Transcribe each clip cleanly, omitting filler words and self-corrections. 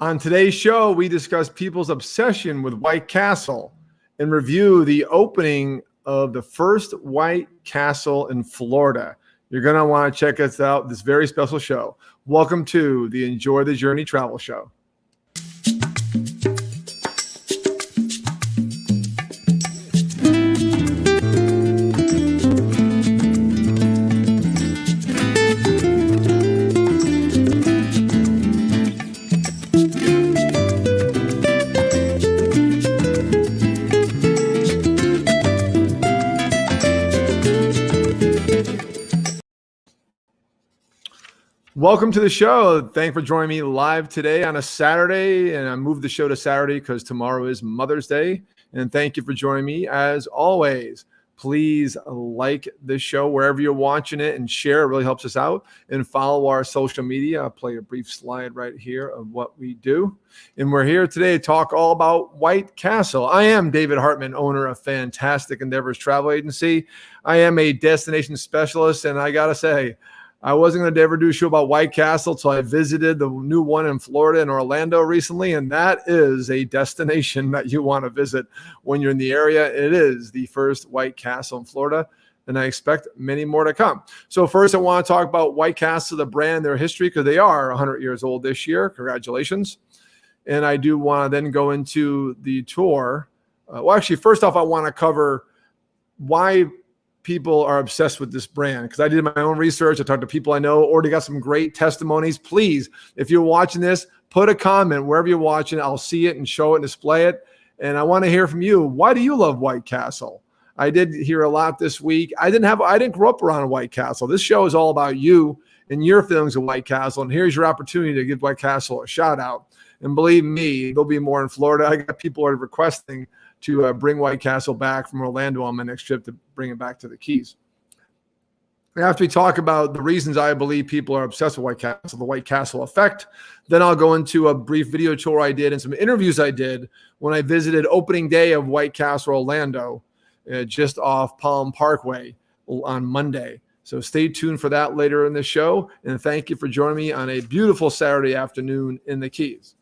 On today's show, we discuss people's obsession with White Castle and review the opening of the first White Castle in Florida. You're going to want to check us out, this very special show. Welcome to the Enjoy the Journey Travel Show. Welcome to the show. Thanks for joining me live today on a Saturday. And I moved the show to Saturday because tomorrow is Mother's Day. And thank you for joining me. As always, please like the show wherever you're watching it and share. It really helps us out. And follow our social media. I'll play a brief slide right here of what we do. And we're here today to talk all about White Castle. I am David Hartman, owner of Fantastic Endeavors Travel Agency. I am a destination specialist. And I got to say, I wasn't going to ever do a show about White Castle until I visited the new one in Florida and Orlando recently, and that is a destination that you want to visit when you're in the area. It is the first White Castle in Florida, and I expect many more to come. So first, I want to talk about White Castle, the brand, their history, because they are 100 years old this year. Congratulations. And I do want to then go into the tour. First off, I want to cover why people are obsessed with this brand, because I did my own research. I talked to people I know, already got some great testimonies. Please, if you're watching this, put a comment wherever you're watching. I'll see it and show it and display it. And I want to hear from you. Why do you love White Castle? I did hear a lot this week. I didn't grow up around White Castle. This show is all about you and your feelings of White Castle. And here's your opportunity to give White Castle a shout out. And believe me, there'll be more in Florida. I got people are requesting to bring White Castle back from Orlando on my next trip to bring it back to the Keys. After we talk about the reasons I believe people are obsessed with White Castle, the White Castle effect, then I'll go into a brief video tour I did and some interviews I did when I visited opening day of White Castle Orlando, just off Palm Parkway on Monday. So stay tuned for that later in the show. And thank you for joining me on a beautiful Saturday afternoon in the Keys.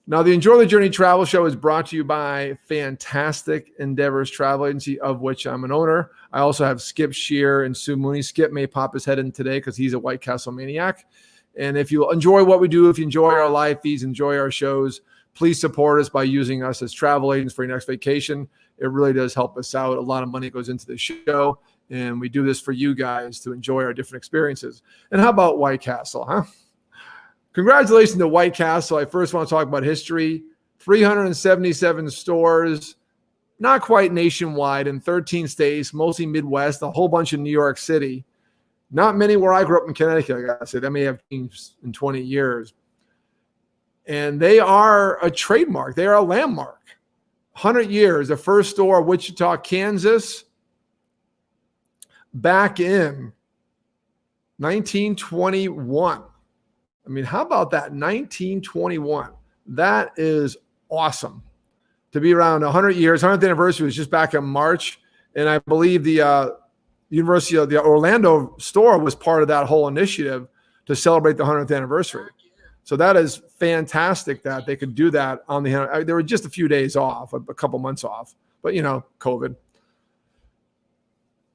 Now, the Enjoy the Journey Travel Show is brought to you by Fantastic Endeavors Travel Agency, of which I'm an owner. I also have Skip Shear and Sue Mooney. Skip may pop his head in today because he's a White Castle maniac. And if you enjoy what we do, if you enjoy our live feeds, enjoy our shows, please support us by using us as travel agents for your next vacation. It really does help us out. A lot of money goes into the show, and we do this for you guys to enjoy our different experiences. And how about White Castle, huh? Congratulations to White Castle. I first want to talk about history. 377 stores, not quite nationwide, in 13 states, mostly Midwest, a whole bunch in New York City. Not many where I grew up in Connecticut, like I said. I may have changed in 20 years. And they are a trademark. They are a landmark. 100 years, the first store, Wichita, Kansas, back in 1921. I mean, how about that? 1921. That is awesome to be around 100 years. 100th anniversary was just back in March. And I believe the University of the Orlando store was part of that whole initiative to celebrate the 100th anniversary. So that is fantastic that they could do that on the, there were just a few days off, a couple months off, but COVID.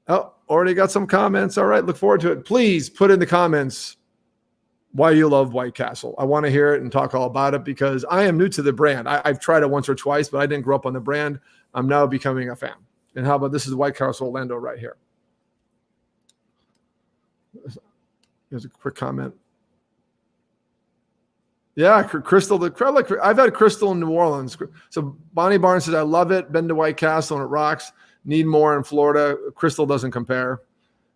Oh, already got some comments. All right. Look forward to it. Please put in the comments why you love White Castle. I want to hear it and talk all about it because I am new to the brand. I've tried it once or twice, but I didn't grow up on the brand. I'm now becoming a fan. And how about this is White Castle Orlando right here. Here's a quick comment. Yeah, Crystal. I've had Crystal in New Orleans. So Bonnie Barnes says, I love it. Been to White Castle and it rocks. Need more in Florida. Crystal doesn't compare.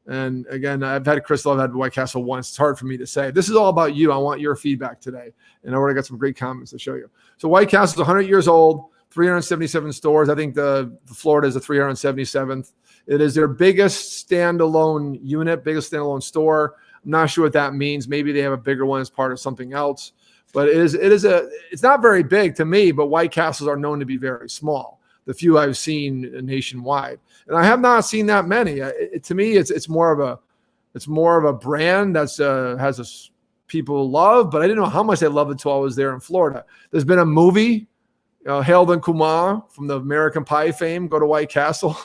And again, I've had Crystal, I've had White Castle once. It's hard for me to say. This is all about you. I want your feedback today. And I already got some great comments to show you. So White Castle is 100 years old, 377 stores. I think the Florida is the 377th. It is their biggest standalone unit, biggest standalone store. I'm not sure what that means. Maybe they have a bigger one as part of something else. But it's not very big to me, but White Castles are known to be very small. The few I've seen nationwide, and I have not seen that many. To me, it's more of a brand that's has people love, but I didn't know how much they loved it until I was there in Florida. There's been a movie, Harold and Kumar from the American Pie fame, go to White Castle,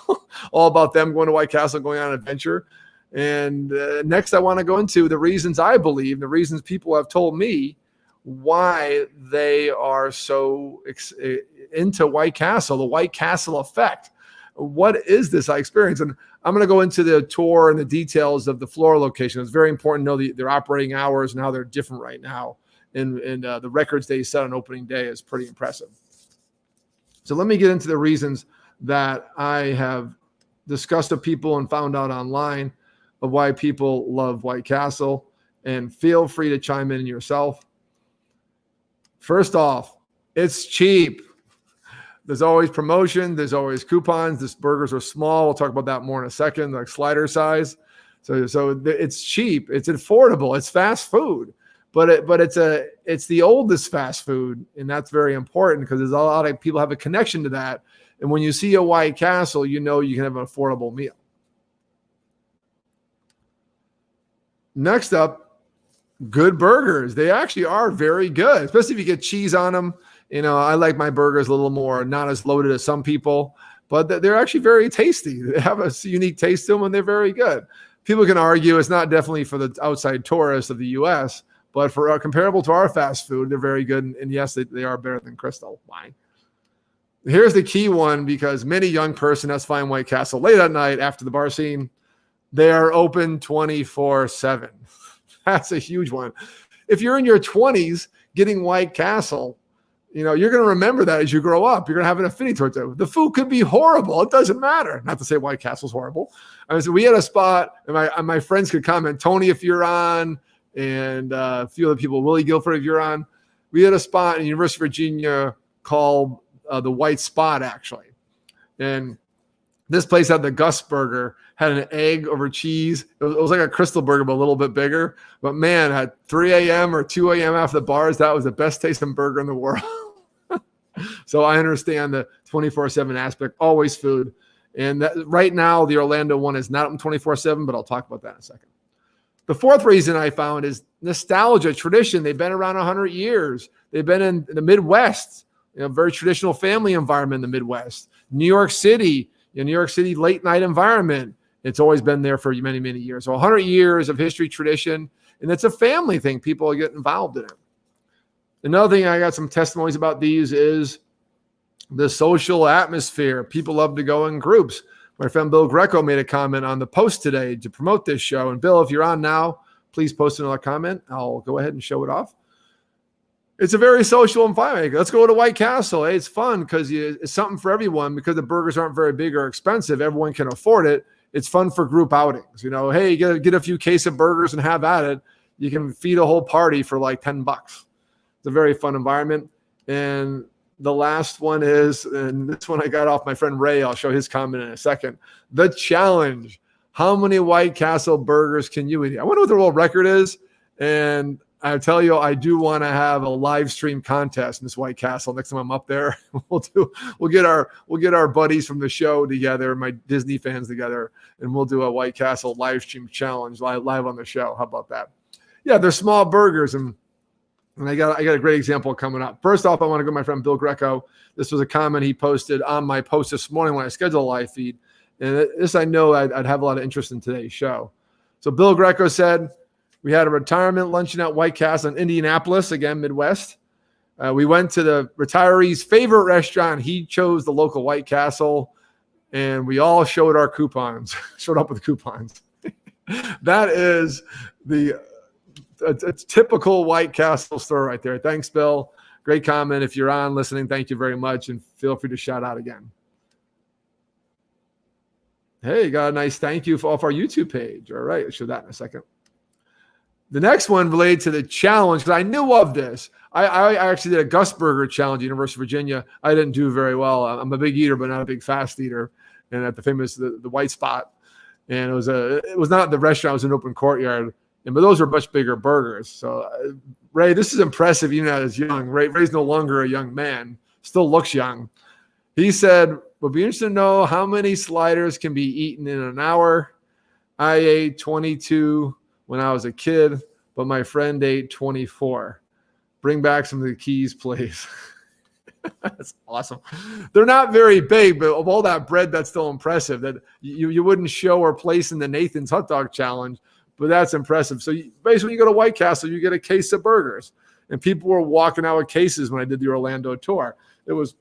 all about them going to White Castle, going on an adventure. And next I want to go into the reasons I believe, the reasons people have told me why they are so into White Castle, the White Castle effect. What is this I experienced? And I'm going to go into the tour and the details of the Florida location. It's very important to know their operating hours and how they're different right now. And the records they set on opening day is pretty impressive. So let me get into the reasons that I have discussed with people and found out online of why people love White Castle. And feel free to chime in yourself. First off, it's cheap. There's always promotion. There's always coupons. These burgers are small. We'll talk about that more in a second, like slider size. So it's cheap. It's affordable. It's fast food, but it's the oldest fast food, and that's very important because there's a lot of people have a connection to that. And when you see a White Castle, you know you can have an affordable meal. Next up, good burgers. They actually are very good, especially if you get cheese on them. You know, I like my burgers a little more, not as loaded as some people, but they're actually very tasty. They have a unique taste to them, and they're very good. People can argue it's not definitely for the outside tourists of the U.S., but for comparable to our fast food, they're very good. And yes, they are better than Crystal. Why? Here's the key one, because many young person that's find White Castle late at night after the bar scene. They are open 24/7. That's a huge one. If you're in your 20s getting White Castle, you know, you're going to remember that as you grow up. You're going to have an affinity towards it. The food could be horrible. It doesn't matter. Not to say White Castle's horrible. I mean, so we had a spot, and my friends could comment, Tony, if you're on, and a few other people, Willie Guilford, if you're on. We had a spot in University of Virginia called the White Spot, actually. And this place had the Gus burger, had an egg over cheese. It was like a Crystal burger, but a little bit bigger. But man, at 3 a.m. or 2 a.m. after the bars, that was the best tasting burger in the world. So I understand the 24/7 aspect, always food. And that, right now, the Orlando one is not open 24/7, but I'll talk about that in a second. The fourth reason I found is nostalgia, tradition. They've been around 100 years. They've been in the Midwest, very traditional family environment in the Midwest. New York City late night environment. It's always been there for many, many years. So 100 years of history, tradition, and it's a family thing. People get involved in it. Another thing I got some testimonies about these is the social atmosphere. People love to go in groups. My friend Bill Greco made a comment on the post today to promote this show. And Bill, if you're on now, please post another comment. I'll go ahead and show it off. It's a very social environment. Let's go to White Castle. Hey, it's fun because it's something for everyone because the burgers aren't very big or expensive. Everyone can afford it. It's fun for group outings. Hey, get a few case of burgers and have at it. You can feed a whole party for like $10. It's a very fun environment. And the last one is, and this one I got off my friend Ray. I'll show his comment in a second. The challenge. How many White Castle burgers can you eat? I wonder what the world record is. And I tell you, I do want to have a live stream contest in this White Castle. Next time I'm up there, we'll get our buddies from the show together, my Disney fans together, and we'll do a White Castle live stream challenge live on the show. How about that? Yeah, they're small burgers, and I got a great example coming up. First off, I want to go to my friend Bill Greco. This was a comment he posted on my post this morning when I scheduled a live feed, and this I know I'd have a lot of interest in today's show. So Bill Greco said, we had a retirement luncheon at White Castle in Indianapolis, again, Midwest. We went to the retiree's favorite restaurant. He chose the local White Castle, and we all showed our coupons, showed up with coupons. That is a typical White Castle story right there. Thanks, Bill. Great comment. If you're on listening, thank you very much, and feel free to shout out again. Hey, got a nice thank you off our YouTube page. All right, I'll show that in a second. The next one related to the challenge, because I knew of this. I actually did a Gus Burger challenge at University of Virginia. I didn't do very well. I'm a big eater, but not a big fast eater. And at the famous the White Spot, and it was not the restaurant. It was an open courtyard. But those were much bigger burgers. So Ray, this is impressive. Even as young, Ray's no longer a young man. Still looks young. He said, "Would be interested to know how many sliders can be eaten in an hour. I ate 22." When I was a kid, but my friend ate 24. Bring back some of the keys, please. That's awesome. They're not very big, but of all that bread, that's still impressive. That you wouldn't show or place in the Nathan's Hot Dog Challenge, but that's impressive. So basically, when you go to White Castle, you get a case of burgers, and people were walking out with cases when I did the Orlando tour. It was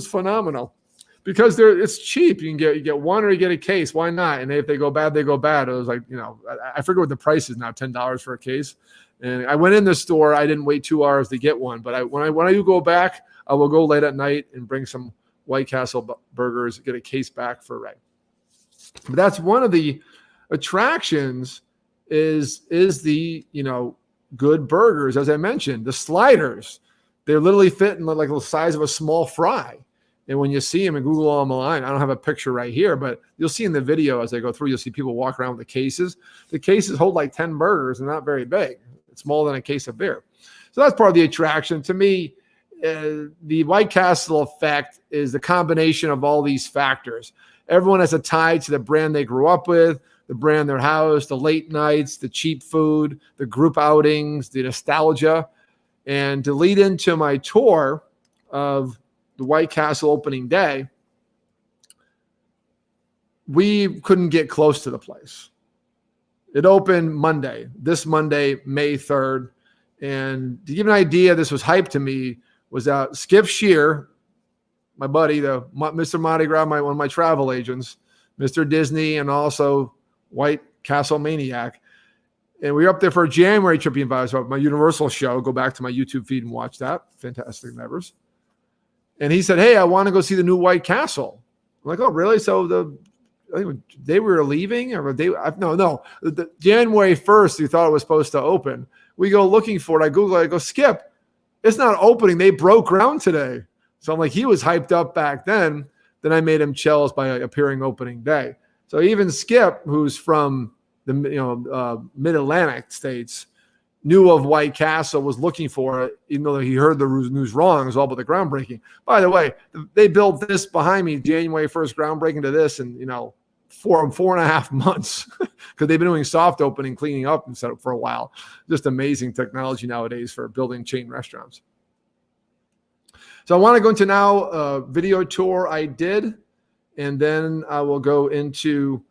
phenomenal because it's cheap. You get one or you get a case. Why not? And if they go bad, they go bad. It was like, I forget what the price is now, $10 for a case. And I went in the store. I didn't wait 2 hours to get one, but when I do go back, I will go late at night and bring some White Castle burgers, get a case back for Ray. But that's one of the attractions is the, good burgers. As I mentioned, the sliders, they literally fit in like the size of a small fry. And when you see them and Google them online, I don't have a picture right here, but you'll see in the video as I go through, you'll see people walk around with the cases. The cases hold like 10 burgers and not very big. It's smaller than a case of beer. So that's part of the attraction. To me, the White Castle effect is the combination of all these factors. Everyone has a tie to the brand they grew up with, the brand their house, the late nights, the cheap food, the group outings, the nostalgia. And to lead into my tour of the White Castle opening day, we couldn't get close to the place. It opened this Monday, May 3rd. And to give an idea, this was hype to me, was Skip Shear, my buddy, Mr. Mardi Gras, one of my travel agents, Mr. Disney, and also White Castle Maniac. And we were up there for a January trip. He invited us to my Universal show. Go back to my YouTube feed and watch that. Fantastic members. And he said, hey, I want to go see the new White Castle. I'm like, oh, really? So they were leaving? Or no. The January 1st, we thought it was supposed to open. We go looking for it. I Google it. I go, Skip, it's not opening. They broke ground today. So I'm like, he was hyped up back then. Then I made him jealous by appearing opening day. So even Skip, who's from the mid-Atlantic states, knew of White Castle, was looking for it, even though he heard the news wrong. It was all about the groundbreaking. By the way, they built this behind me, January 1st groundbreaking to this, and 4.5 months because they've been doing soft opening, cleaning up and set up for a while. Just amazing technology nowadays for building chain restaurants. So I want to go into now a video tour I did, and then I will go into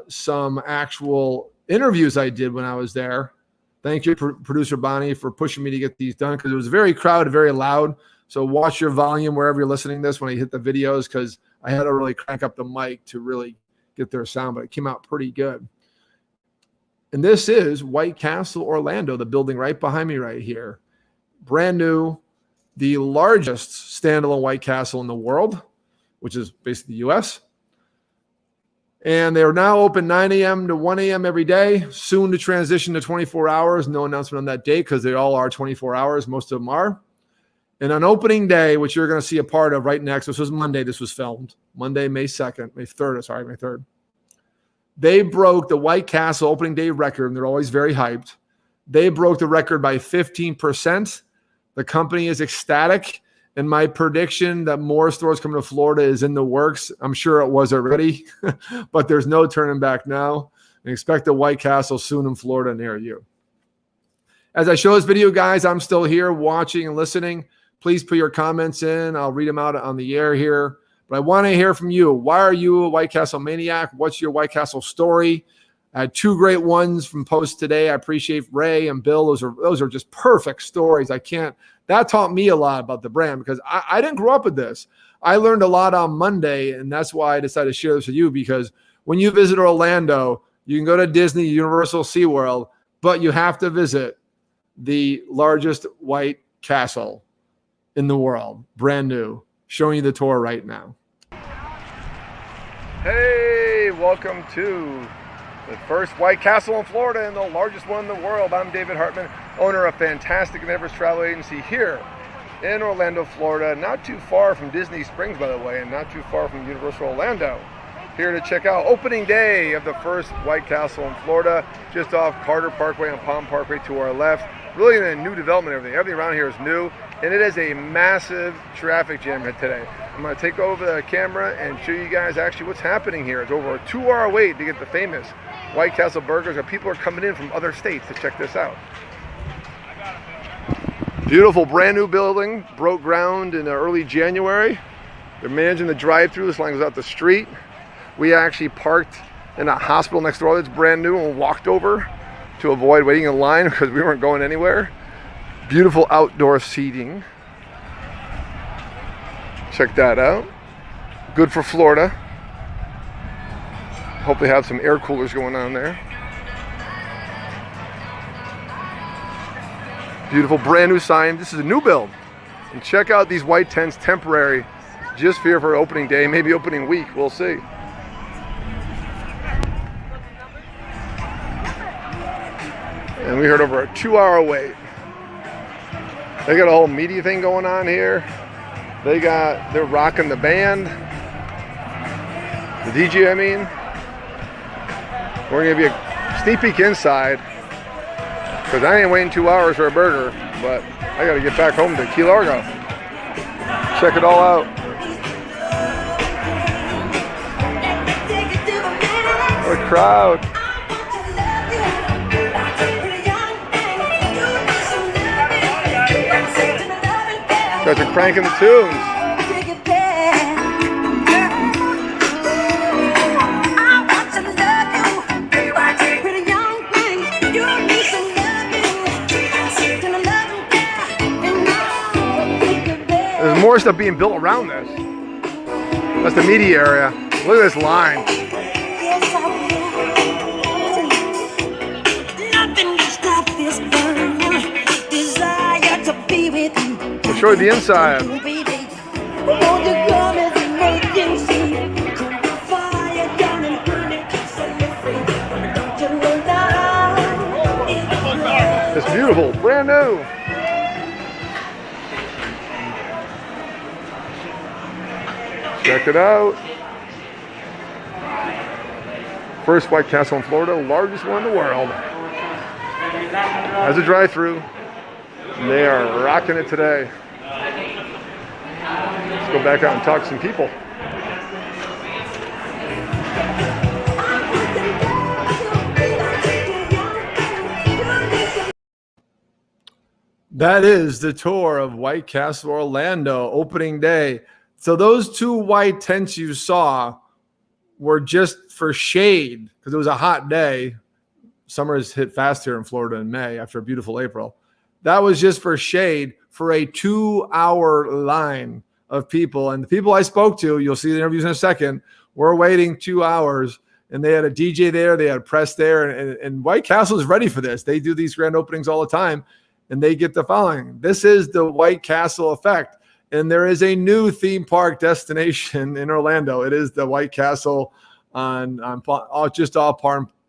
some actual interviews I did when I was there. Thank you, producer Bonnie, for pushing me to get these done because it was very crowded, very loud. So watch your volume wherever you're listening to this when I hit the videos because I had to really crank up the mic to really get their sound, but it came out pretty good. And this is White Castle Orlando, the building right behind me right here. Brand new, the largest standalone White Castle in the world, which is basically the U.S. And they are now open 9 a.m. to 1 a.m. every day, soon to transition to 24 hours. No announcement on that date because they all are 24 hours. Most of them are. And on opening day, which you're going to see a part of right next, this was Monday, this was filmed. Monday, May 3rd. They broke the White Castle opening day record, and they're always very hyped. They broke the record by 15%. The company is ecstatic. And my prediction that more stores coming to Florida is in the works. I'm sure it was already, but there's no turning back now. And expect a White Castle soon in Florida near you. As I show this video, guys, I'm still here watching and listening. Please put your comments in. I'll read them out on the air here. But I want to hear from you. Why are you a White Castle maniac? What's your White Castle story? I had two great ones from posts today. I appreciate Ray and Bill. Those are just perfect stories. That taught me a lot about the brand because I didn't grow up with this. I learned a lot on Monday, and that's why I decided to share this with you because when you visit Orlando, you can go to Disney, Universal, SeaWorld, but you have to visit the largest White Castle in the world, brand new. Showing you the tour right now. Hey, welcome to the first White Castle in Florida and the largest one in the world. I'm David Hartman, owner of Fantastic Endeavors Travel Agency here in Orlando, Florida. Not too far from Disney Springs, by the way, and not too far from Universal Orlando. Here to check out opening day of the first White Castle in Florida, just off Carter Parkway and Palm Parkway to our left. Really a new development, everything around here is new. And it is a massive traffic jam here today. I'm going to take over the camera and show you guys actually what's happening here. It's over a 2-hour wait to get the famous White Castle burgers, and people are coming in from other states to check this out. Beautiful brand new building, broke ground in early January. They're managing the drive-through. This line goes out the street. We actually parked in a hospital next door that's brand new and walked over to avoid waiting in line because we weren't going anywhere. Beautiful outdoor seating. Check that out. Good for Florida. Hope they have some air coolers going on there. Beautiful brand new sign. This is a new build. And check out these white tents, temporary, just here for opening day, maybe opening week. We'll see. And we heard over a 2-hour wait. They got a whole media thing going on here. They're rocking the band. The DJ, I mean. We're gonna give you a sneak peek inside, because I ain't waiting 2 hours for a burger, but I gotta get back home to Key Largo. Check it all out. What a crowd. Guys are cranking the tunes. There's more stuff being built around this. That's the media area. Look at this line. I'll show you the inside. It's beautiful, brand new. Check it out. First White Castle in Florida, largest one in the world. Has a drive-through. They are rocking it today. Let's go back out and talk to some people. That is the tour of White Castle Orlando, opening day. So those two white tents you saw were just for shade because it was a hot day. Summer has hit fast here in Florida in May after a beautiful April. That was just for shade for a 2-hour line of people. And the people I spoke to, you'll see the interviews in a second, were waiting 2 hours. And they had a DJ there. They had press there. And White Castle is ready for this. They do these grand openings all the time. And they get the following. This is the White Castle effect. And there is a new theme park destination in Orlando. It is the White Castle on just off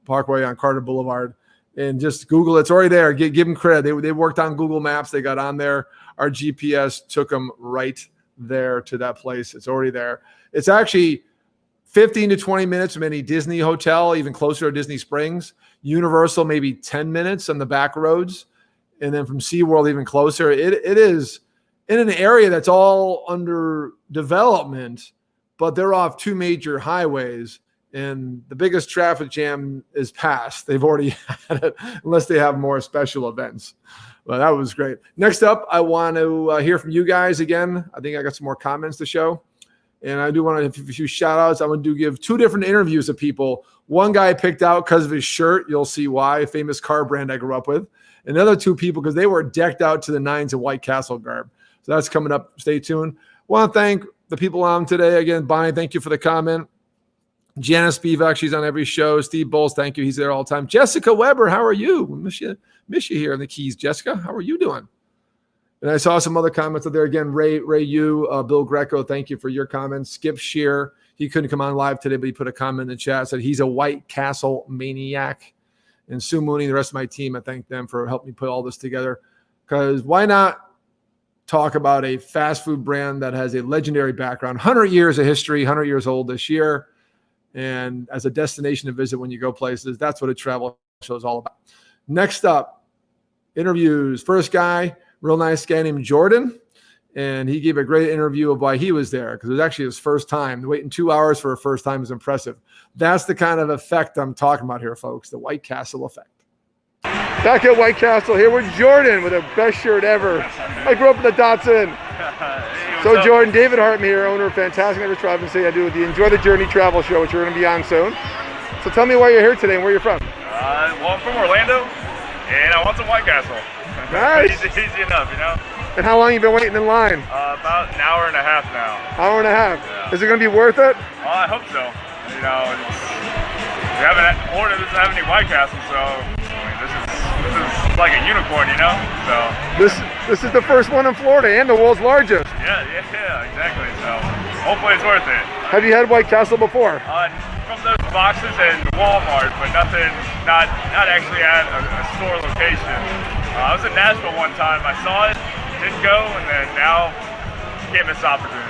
Parkway on Carter Boulevard. And just Google it. It's already there. Give them credit. They worked on Google Maps. They got on there. Our GPS took them right there to that place. It's already there. It's actually 15 to 20 minutes from any Disney hotel, even closer to Disney Springs. Universal, maybe 10 minutes on the back roads. And then from SeaWorld, even closer. It is in an area that's all under development, but they're off two major highways. And the biggest traffic jam is past. They've already had it, unless they have more special events. Well, that was great. Next up, I want to hear from you guys again. I think I got some more comments to show. And I do want to have a few shout outs. I want to give two different interviews of people. One guy I picked out because of his shirt. You'll see why. A famous car brand I grew up with. And the other two people because they were decked out to the nines in White Castle garb. So that's coming up. Stay tuned. Want to thank the people on today. Again, Bonnie, thank you for the comment. Janice Spivak, she's on every show. Steve Bowles, thank you. He's there all the time. Jessica Weber, how are you? Miss you here in the Keys. Jessica, how are you doing? And I saw some other comments out there. Again, Ray Bill Greco, thank you for your comments. Skip Shear, he couldn't come on live today, but he put a comment in the chat, said he's a White Castle maniac. And Sue Mooney, the rest of my team, I thank them for helping me put all this together. Because why not talk about a fast food brand that has a legendary background, 100 years of history, 100 years old this year. And as a destination to visit when you go places, that's what a travel show is all about. Next up, interviews. First guy, real nice guy named Jordan. And he gave a great interview of why he was there, because it was actually his first time. Waiting 2 hours for a first time is impressive. That's the kind of effect I'm talking about here, folks, the White Castle effect. Back at White Castle here with Jordan with the best shirt ever. I grew up in the Datsun. So Jordan, David Hartman here, owner of Fantastic Neighbors Travel Agency. I do the Enjoy the Journey travel show, which we're going to be on soon. So tell me why you're here today and where you're from. Well, I'm from Orlando, and I want some White Castle. Nice. Easy enough, you know. And how long you been waiting in line? About an hour and a half now. Hour and a half. Yeah. Is it going to be worth it? I hope so. You know, Florida doesn't have any White Castles, so I mean, this is like a unicorn, you know. So this is the first one in Florida and the world's largest. Yeah, exactly. So hopefully it's worth it. Have you had White Castle before? From those boxes and Walmart, but not actually at a store location. I was in Nashville one time. I saw it, didn't go, and then now can't miss the opportunity.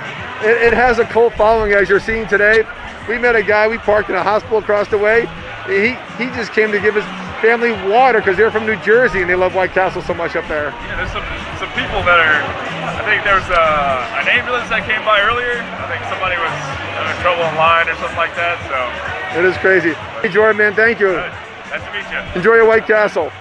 It has a cult following, as you're seeing today. We met a guy, we parked in a hospital across the way. He just came to give his family water because they're from New Jersey and they love White Castle so much up there. Yeah, there's some people that are, I think there was an ambulance that came by earlier. I think somebody was having trouble in line or something like that, so. It is crazy. Hey Jordan, man, thank you. Good. Nice to meet you. Enjoy your White Castle.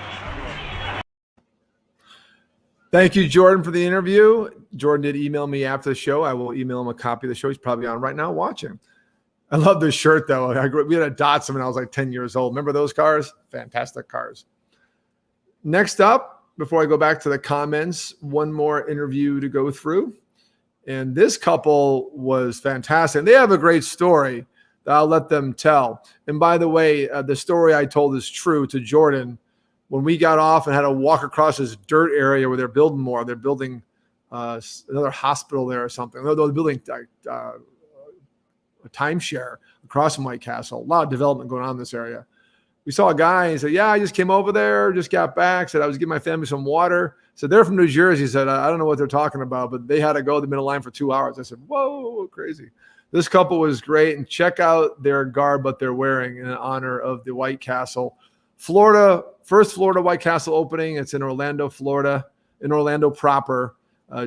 Thank you, Jordan, for the interview. Jordan did email me after the show. I will email him a copy of the show. He's probably on right now watching. I love this shirt, though. We had a Datsun when I was like 10 years old. Remember those cars? Fantastic cars. Next up, before I go back to the comments, one more interview to go through. And this couple was fantastic. They have a great story that I'll let them tell. And by the way, the story I told is true to Jordan. When we got off and had to walk across this dirt area where they're building more, they're building another hospital there or something. They're building a timeshare across from White Castle. A lot of development going on in this area. We saw a guy, he said, yeah, I just came over there, just got back, said I was giving my family some water. Said they're from New Jersey. He said, I don't know what they're talking about, but they had to go. They've been in line for 2 hours. I said, whoa, crazy. This couple was great, and check out their garb, what they're wearing in honor of the White Castle. Florida, first Florida White Castle opening. It's in Orlando, Florida, in Orlando proper,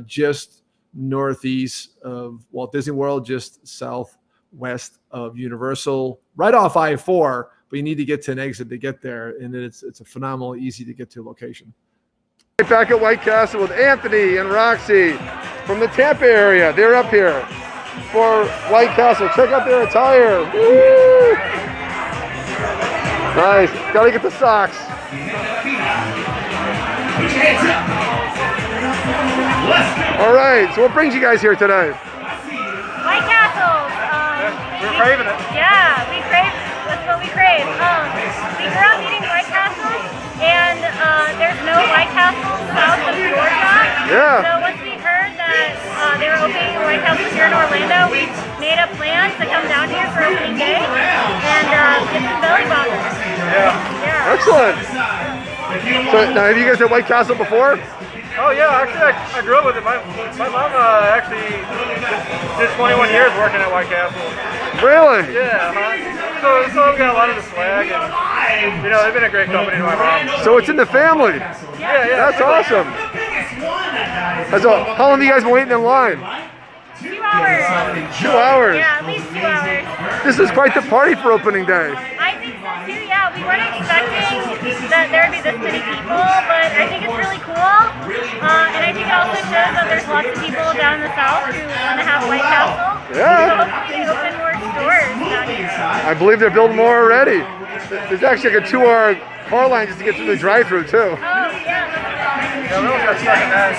just northeast of Walt Disney World, just southwest of Universal, right off I-4, but you need to get to an exit to get there, and it's a phenomenal, easy to get to location. Back at White Castle with Anthony and Roxy from the Tampa area. They're up here for White Castle. Check out their attire. Woo! Nice. Gotta get the socks. All right. So what brings you guys here today? White Castles. We're craving it. Yeah, we crave. That's what we crave. We grew up eating White Castles, and there's no White Castles south of Georgia. Yeah. So once we heard that they were opening a White Castle here in Orlando, we made a plan to come down here for opening day and get some belly buttons. Yeah. Excellent. So now, have you guys had White Castle before? Oh yeah, actually I grew up with it. My mom actually did 21 years working at White Castle. Really? Yeah, so we got a lot of the swag, and you know they've been a great company to my mom. So it's in the family. Yeah. That's awesome. So how long have you guys been waiting in line? 2 hours. 2 hours. Yeah, at least 2 hours. This is quite the party for opening day. I think so too, yeah. We weren't expecting that there would be this many people, but I think it's really cool. And I think it also shows that there's lots of people down in the South who want to have White Castle. Yeah. So hopefully they open more stores down here. I believe they're building more already. There's actually like a 2-hour car line just to get through the drive-thru too. Oh, yeah. Yeah, we almost got stuck in that.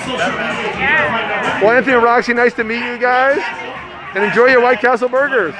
Yeah. Well, Anthony and Roxy, nice to meet you guys. And enjoy your White Castle burgers.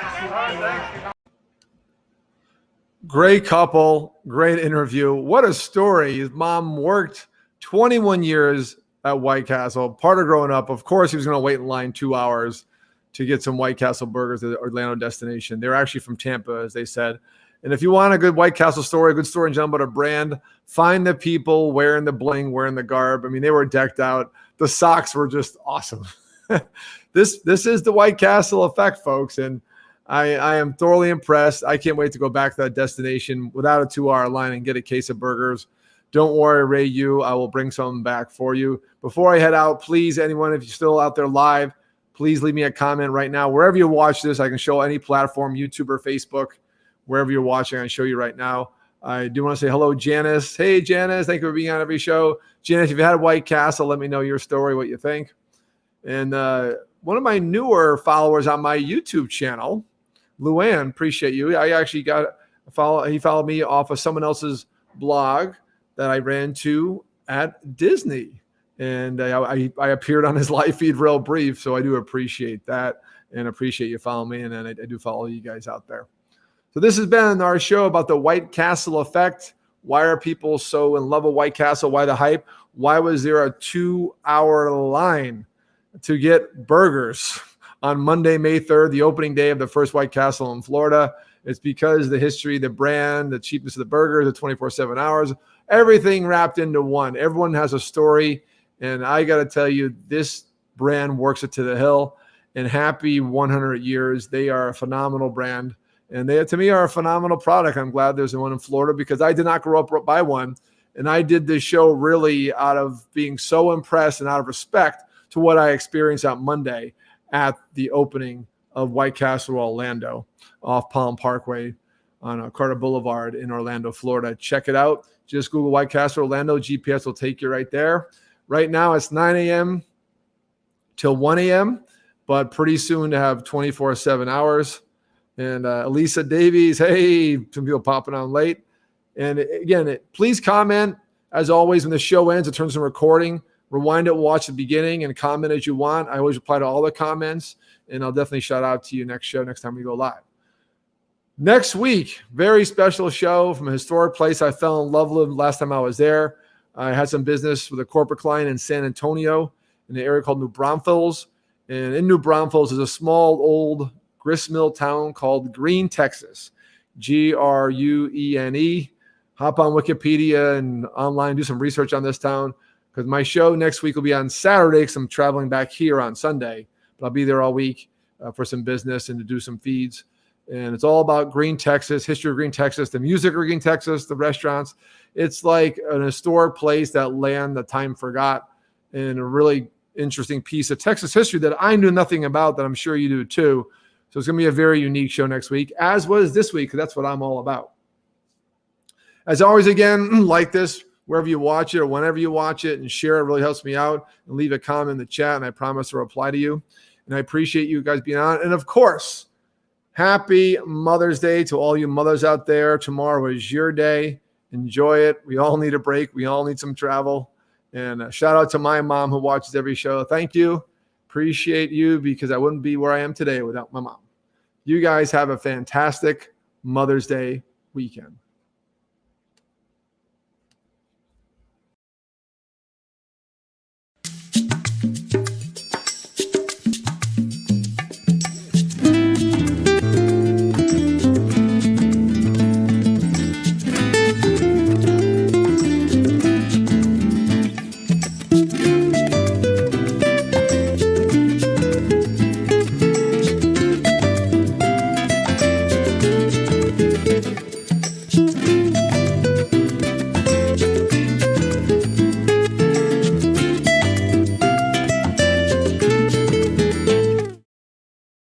Great couple, great interview. What a story. His mom worked 21 years at White Castle. Part of growing up, of course, he was going to wait in line 2 hours to get some White Castle burgers at the Orlando destination. They're actually from Tampa, as they said. And if you want a good White Castle story, a good story in general about a brand, find the people wearing the bling, wearing the garb. I mean, they were decked out. The socks were just awesome. This is the White Castle effect, folks. And I am thoroughly impressed. I can't wait to go back to that destination without a 2-hour line and get a case of burgers. Don't worry, Ray Yu. I will bring some back for you. Before I head out, please, anyone, if you're still out there live, please leave me a comment right now. Wherever you watch this, I can show any platform, YouTube or Facebook, wherever you're watching, I can show you right now. I do want to say hello, Janice. Hey, Janice. Thank you for being on every show. Janice, if you had White Castle, let me know your story, what you think. And one of my newer followers on my YouTube channel, Luann, appreciate you. I actually he followed me off of someone else's blog that I ran to at Disney. And I appeared on his live feed real brief, so I do appreciate that and appreciate you following me. And then I do follow you guys out there. So this has been our show about the White Castle effect. Why are people so in love with White Castle? Why the hype? Why was there a 2-hour line to get burgers on Monday, May 3rd, the opening day of the first White Castle in Florida? It's because the history, the brand, the cheapness of the burger, the 24/7 hours, everything wrapped into one. Everyone has a story. And I got to tell you, this brand works it to the hill. And happy 100 years. They are a phenomenal brand. And they, to me, are a phenomenal product. I'm glad there's one in Florida because I did not grow up by one. And I did this show really out of being so impressed and out of respect to what I experienced on Monday at the opening of White Castle Orlando off Palm Parkway on Carter Boulevard in Orlando, Florida. Check it out. Just Google White Castle Orlando. GPS will take you right there. Right now it's 9 a.m. till 1 a.m., but pretty soon to have 24/7 hours. And Elisa Davies, hey, some people popping on late. And again, please comment. As always, when the show ends, it turns to recording. Rewind it, watch the beginning, and comment as you want. I always reply to all the comments, and I'll definitely shout out to you next time we go live. Next week, very special show from a historic place I fell in love with last time I was there. I had some business with a corporate client in San Antonio in an area called New Braunfels. And in New Braunfels is a small, old gristmill town called Gruene, Texas. Gruene. Hop on Wikipedia and online, do some research on this town because my show next week will be on Saturday because I'm traveling back here on Sunday. But I'll be there all week for some business and to do some feeds. And it's all about Gruene, Texas, history of Gruene, Texas, the music of Gruene, Texas, the restaurants. It's like an historic place that land that time forgot and a really interesting piece of Texas history that I knew nothing about that I'm sure you do too. So it's going to be a very unique show next week, as was this week, because that's what I'm all about. As always, again, like this wherever you watch it or whenever you watch it and share it really helps me out. And leave a comment in the chat, and I promise to reply to you. And I appreciate you guys being on. And, of course, happy Mother's Day to all you mothers out there. Tomorrow is your day. Enjoy it. We all need a break. We all need some travel. And shout out to my mom who watches every show. Thank you. Appreciate you because I wouldn't be where I am today without my mom. You guys have a fantastic Mother's Day weekend.